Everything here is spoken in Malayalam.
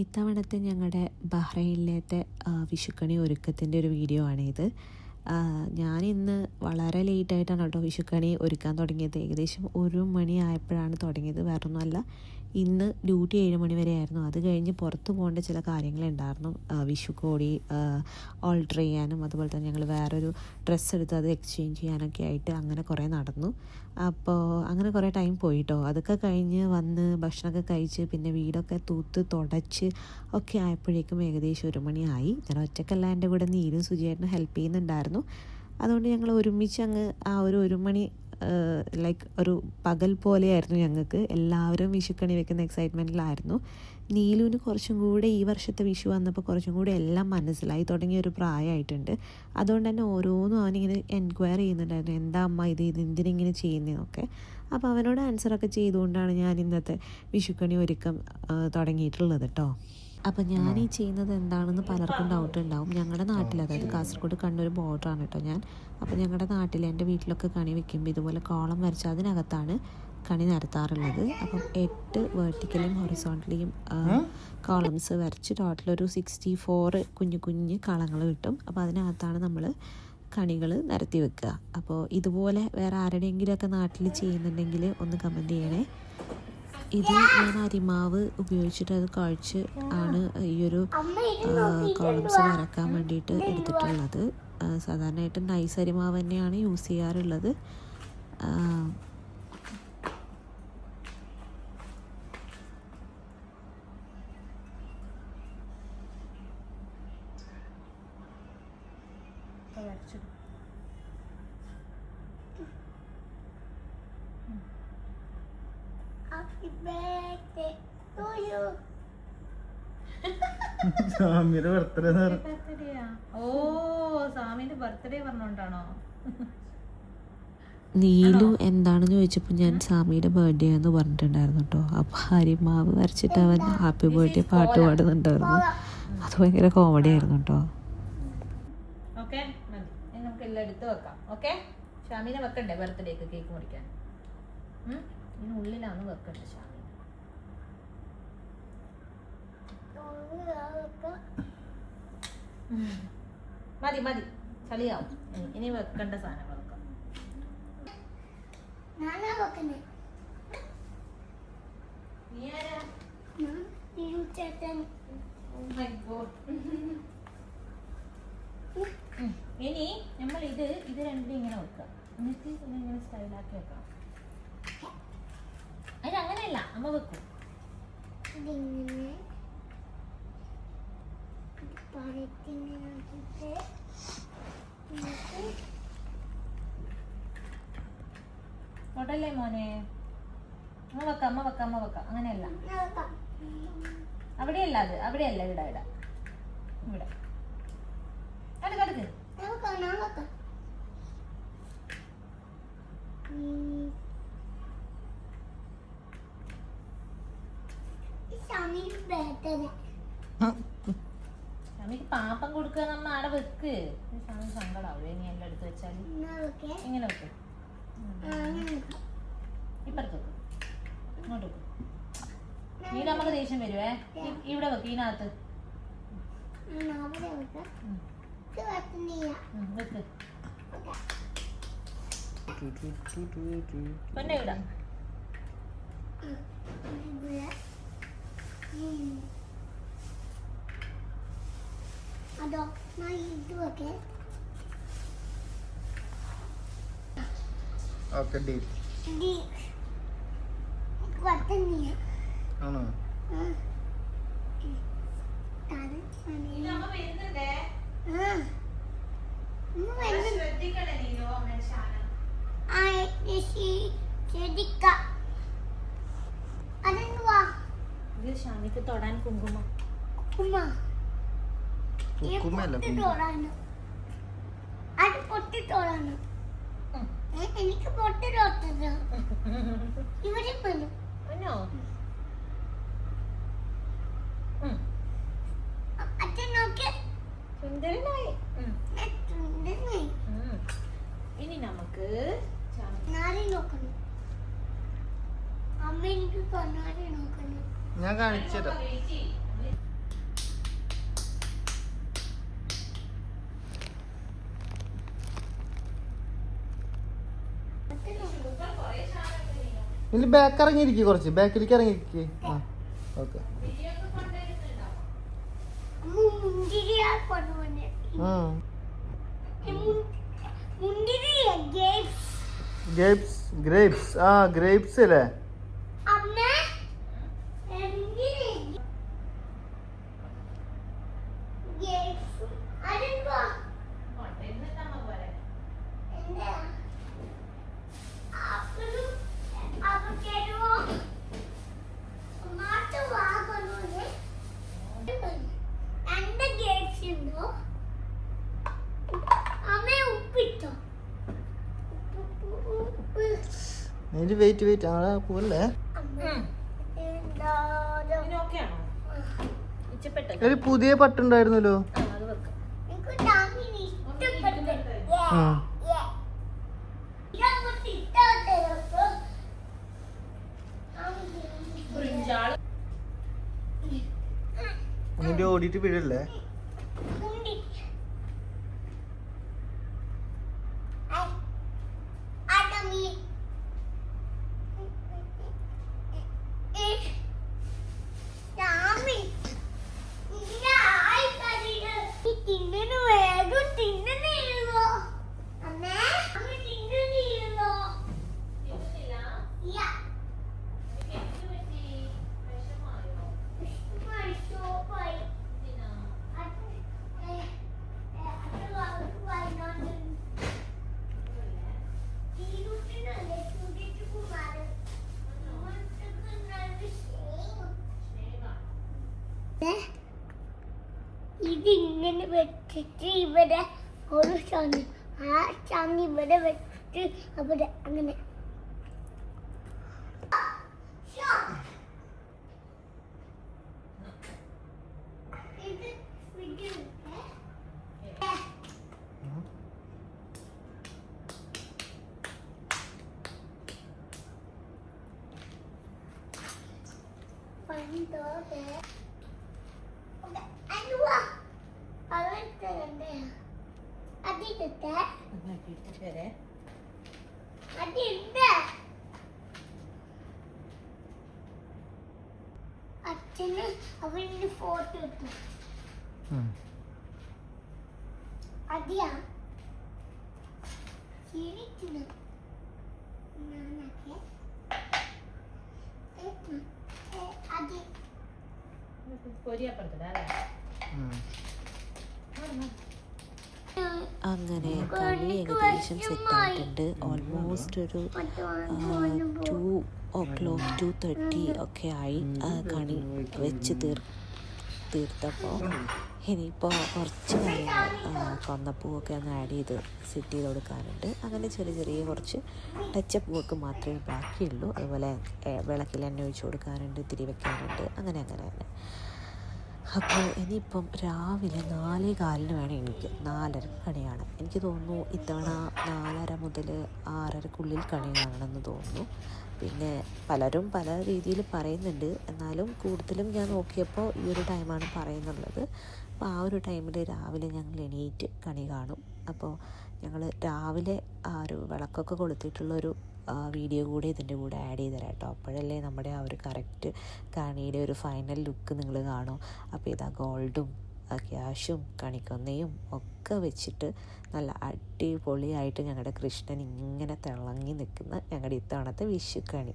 ഇത്തവണത്തെ ഞങ്ങളുടെ ബഹ്റൈനിലത്തെ വിഷുക്കണി ഒരുക്കത്തിൻ്റെ ഒരു വീഡിയോ ആണിത്. ഞാനിന്ന് വളരെ ലേറ്റായിട്ടാണ് കേട്ടോ വിഷുക്കണി ഒരുക്കാൻ തുടങ്ങിയത്. ഏകദേശം 1 മണി ആയപ്പോഴാണ് തുടങ്ങിയത്. വേറൊന്നുമല്ല, ഇന്ന് ഡ്യൂട്ടി 7 മണി വരെ ആയിരുന്നു. അത് കഴിഞ്ഞ് പുറത്ത് പോകേണ്ട ചില കാര്യങ്ങളുണ്ടായിരുന്നു. വിഷു കോടി ഓൾട്ടർ ചെയ്യാനും അതുപോലെ തന്നെ ഞങ്ങൾ വേറൊരു ഡ്രസ്സ് എടുത്ത് അത് എക്സ്ചേഞ്ച് ചെയ്യാനൊക്കെ ആയിട്ട് അങ്ങനെ കുറേ നടന്നു. അപ്പോൾ അങ്ങനെ കുറേ ടൈം പോയിട്ടോ. അതൊക്കെ കഴിഞ്ഞ് വന്ന് ഭക്ഷണമൊക്കെ കഴിച്ച് പിന്നെ വീടൊക്കെ തൂത്ത് തുടച്ച് ഒക്കെ ആയപ്പോഴേക്കും ഏകദേശം 1 മണിയായി. ഞാൻ ഒറ്റക്കല്ല, എൻ്റെ കൂടെ നീരും സുജിയായിട്ടും ഹെൽപ്പ് ചെയ്യുന്നുണ്ടായിരുന്നു. അതുകൊണ്ട് ഞങ്ങൾ ഒരുമിച്ച് അങ്ങ് ആ ഒരു മണി ലൈക്ക് ഒരു പകൽ പോലെയായിരുന്നു ഞങ്ങൾക്ക്. എല്ലാവരും വിഷുക്കണി വെക്കുന്ന എക്സൈറ്റ്മെൻറ്റിലായിരുന്നു. നീലുവിന് കുറച്ചും കൂടെ ഈ വർഷത്തെ വിഷു വന്നപ്പോൾ കുറച്ചും കൂടെ എല്ലാം മനസ്സിലായി തുടങ്ങിയ ഒരു പ്രായമായിട്ടുണ്ട്. അതുകൊണ്ട് തന്നെ ഓരോന്നും അവനിങ്ങനെ എൻക്വയറി ചെയ്യുന്നുണ്ടായിരുന്നു, എന്താ അമ്മ ഇത് എന്തിനിങ്ങനെ ചെയ്യുന്നതെന്നൊക്കെ. അപ്പോൾ അവനോട് ആൻസറൊക്കെ ചെയ്തുകൊണ്ടാണ് ഞാൻ ഇന്നത്തെ വിഷുക്കണി ഒരുക്കം തുടങ്ങിയിട്ടുള്ളത് കേട്ടോ. അപ്പോൾ ഞാൻ ഈ ചെയ്യുന്നത് എന്താണെന്ന് പലർക്കും ഡൗട്ട് ഉണ്ടാവും. ഞങ്ങളുടെ നാട്ടിൽ, അതായത് കാസർഗോഡ് കണ്ണൂർ ബോർഡറാണ് കേട്ടോ ഞാൻ. അപ്പോൾ ഞങ്ങളുടെ നാട്ടിൽ എൻ്റെ വീട്ടിലൊക്കെ കണി വെക്കുമ്പോൾ ഇതുപോലെ കോളം വരച്ച് അതിനകത്താണ് കണി നിരത്താറുള്ളത്. അപ്പം 8 വെർട്ടിക്കലും ഹൊറിസോണ്ടലിയും കോളംസ് വരച്ച് ടോട്ടൽ ഒരു 64 കുഞ്ഞു കളങ്ങൾ കിട്ടും. അപ്പോൾ അതിനകത്താണ് നമ്മൾ കണികൾ നിരത്തി വെക്കുക. അപ്പോൾ ഇതുപോലെ വേറെ ആരുടെയെങ്കിലുമൊക്കെ നാട്ടിൽ ചെയ്യുന്നുണ്ടെങ്കിൽ ഒന്ന് കമൻറ്റ് ചെയ്യണേ. ഇത് ഞാൻ അരിമാവ് ഉപയോഗിച്ചിട്ട് അത് കുഴച്ച് ആണ് ഈ ഒരു കോളംസ് വരക്കാൻ വേണ്ടിയിട്ട് എടുത്തിട്ടുള്ളത്. സാധാരണയായിട്ട് നൈസ് അരിമാവ് തന്നെയാണ് യൂസ് ചെയ്യാറുള്ളത്. Happy birthday to you. സാമിയുടെ ബർത്ത്ഡേ. ഓ, സാമിന്റെ ബർത്ത്ഡേ പറഞ്ഞോണ്ടാണോ? നീലു എന്താണെന്ന് ചോദിച്ചപ്പോൾ ഞാൻ സാമിയുടെ ബർത്ത്ഡേ എന്ന് പറഞ്ഞിട്ടുണ്ടായിരുന്നു കേട്ടോ. അപ്പോൾ അരിമാവ് വരച്ചിട്ട് അവൻ ഹാപ്പി ബർത്ത്ഡേ പാട്ട് പാടുന്നുണ്ടായിരുന്നു. അത് ഭയങ്കര കോമഡി ആയിരുന്നു കേട്ടോ. ഓക്കെ, മതി. നമുക്ക് എല്ലാം എടുത്ത് വെക്കാം. ഓക്കെ, ഷാമിനെ വെക്കണ്ടേ ബർത്ത്ഡേക്ക് കേക്ക് മുറിക്കാൻ? ഇതിനുള്ളിലാണ് വെക്കണ്ടേ ഷാമിനെ? മതി, ചളിയാവും. ഇനി വെക്കേണ്ട സാധനങ്ങൾ വെക്കാം. ഇനി നമ്മൾ ഇത് രണ്ടും ഇങ്ങനെ വെക്കാം. എന്നിട്ട് പിന്നെ ഇങ്ങനെ സ്റ്റൈലാക്കി വെക്കാം. അതിനങ്ങനെയല്ല, അമ്മ വെക്കും. തൊട്ടല്ലേ മോനെ? അമ്മ വെക്കാം. അങ്ങനെയല്ല, അവിടെയല്ല, അവിടെയല്ല, ഇവിടെ കടുക്ക്. ഷാമിക്ക് പാപ്പം കൊടുക്കുക. നമ്മ ആടെ വെക്ക്. ഷാമി സങ്കടാവും ഇനി എല്ലാം എടുത്ത് വെച്ചാൽ. ഇങ്ങനെ വെക്ക്. ഇപ്പുറത്ത് വെക്ക്, ഇങ്ങോട്ട് വെക്ക്. നീ നമുക്ക് ദേഷ്യം വരുവേ. ഇവിടെ വെക്ക്, ഇതിനകത്ത് വെക്ക്. പൊന്നെ ഇടാം. അതോ ഇത് വെക്കേ. ഓക്കെ, ഡീൽ ആണോ? ഷാമിക്ക് തൊടാൻ കുങ്കുമം. എനിക്ക് പൊട്ടി തൊട്ടത് ഇവിടെ പോലും അച്ഛൻ നോക്കി സുന്ദരനായി. ഇനി നമുക്ക് നാരി നോക്കണം. അമ്മ എനിക്ക് കണ്ണാടി നോക്കണം. ഞാൻ കാണിച്ചു തരാം. ഇല്ല ബാക്ക് ഇറങ്ങിയിരിക്കും, കുറച്ച് ബാക്കിലേക്ക് ഇറങ്ങിയിരിക്കും. ആ ഓക്കെ. മുന്തിരിയാ കൊണ്ടുവന്നെ. മുന്തിരിയാ ഗ്രേപ്സ്. ഗ്രേപ്സ് ആ ഗ്രേപ്സ് അല്ലേ? അമ്മ എന്തിനാ ഗ്രേപ്സ്? അതെന്താ? എന്താ? ആപ്പിളും അവക്കാഡോ ടൊമാറ്റോ വാങ്ങുന്നേ. രണ്ട് ഗ്രേപ്സ് ഉണ്ടോ? അമ്മ ഉപ്പിട്ടോ? ഉപ്പ്. വെയിറ്റ് ആളെ പോവല്ലേ? ഒരു പുതിയ പട്ടുണ്ടായിരുന്നല്ലോ. അതിന്റെ ഓടിയിട്ട് വീഴല്ലേ? ഇതിങ്ങനെ വെച്ചിട്ട് ഇവിടെ ഒരു ചന്നി, ആ ചന്നി ഇവിടെ വെച്ചിട്ട് അവിടെ അങ്ങനെ. അച്ഛന് അവന്റെ ഫോട്ടോ എടുത്തു. അതെയാ ശരിക്കും അതെ അങ്ങനെ കളി ഏകദേശം സെറ്റായിട്ടുണ്ട്. ഓൾമോസ്റ്റ് ഒരു 2:00 2:30 ഒക്കെ ആയി കണി വെച്ച് തീർത്തപ്പോൾ. ഇനിയിപ്പോൾ കുറച്ച് കാര്യങ്ങൾ കൊന്നപ്പൂവൊക്കെ ഒന്ന് ആഡ് ചെയ്ത് സെറ്റ് ചെയ്ത് കൊടുക്കാനുണ്ട്. അങ്ങനെ ചെറിയ കുറച്ച് ടച്ചപ്പ് വർക്ക് മാത്രമേ ബാക്കിയുള്ളൂ. അതുപോലെ വിളക്കിൽ എണ്ണ ഒഴിച്ച് കൊടുക്കാനുണ്ട്, തിരി വെക്കാനുണ്ട്, അങ്ങനെ തന്നെ. അപ്പോൾ ഇനിയിപ്പം രാവിലെ 4:15 വേണം എനിക്ക്. 4:30 കണിയാണ്. എനിക്ക് തോന്നുന്നു ഇത്തവണ 4:30 മുതൽ 6:30 കണി കാണണമെന്ന് തോന്നുന്നു. പിന്നെ പലരും പല രീതിയിൽ പറയുന്നുണ്ട്. എന്നാലും കൂടുതലും ഞാൻ നോക്കിയപ്പോൾ ഈ ഒരു ടൈമാണ് പറയുന്നുള്ളത്. അപ്പോൾ ആ ഒരു ടൈമിൽ രാവിലെ ഞങ്ങൾ എണീറ്റ് കണി കാണും. അപ്പോൾ ഞങ്ങൾ രാവിലെ ആ ഒരു വിളക്കൊക്കെ കൊളുത്തിയിട്ടുള്ളൊരു വീഡിയോ കൂടെ ഇതിൻ്റെ കൂടെ ആഡ് ചെയ്ത് തരാം കേട്ടോ. അപ്പോഴല്ലേ നമ്മുടെ ആ ഒരു കറക്റ്റ് കണിയുടെ ഒരു ഫൈനൽ ലുക്ക് നിങ്ങൾ കാണും. അപ്പോൾ ഇതാ ഗോൾഡും ക്യാഷും കണിക്കൊന്നയും ഒക്കെ വെച്ചിട്ട് നല്ല അടിപൊളിയായിട്ട് ഞങ്ങളുടെ കൃഷ്ണൻ ഇങ്ങനെ തിളങ്ങി നിൽക്കുന്ന ഞങ്ങളുടെ ഇത്തവണത്തെ വിഷുക്കണി.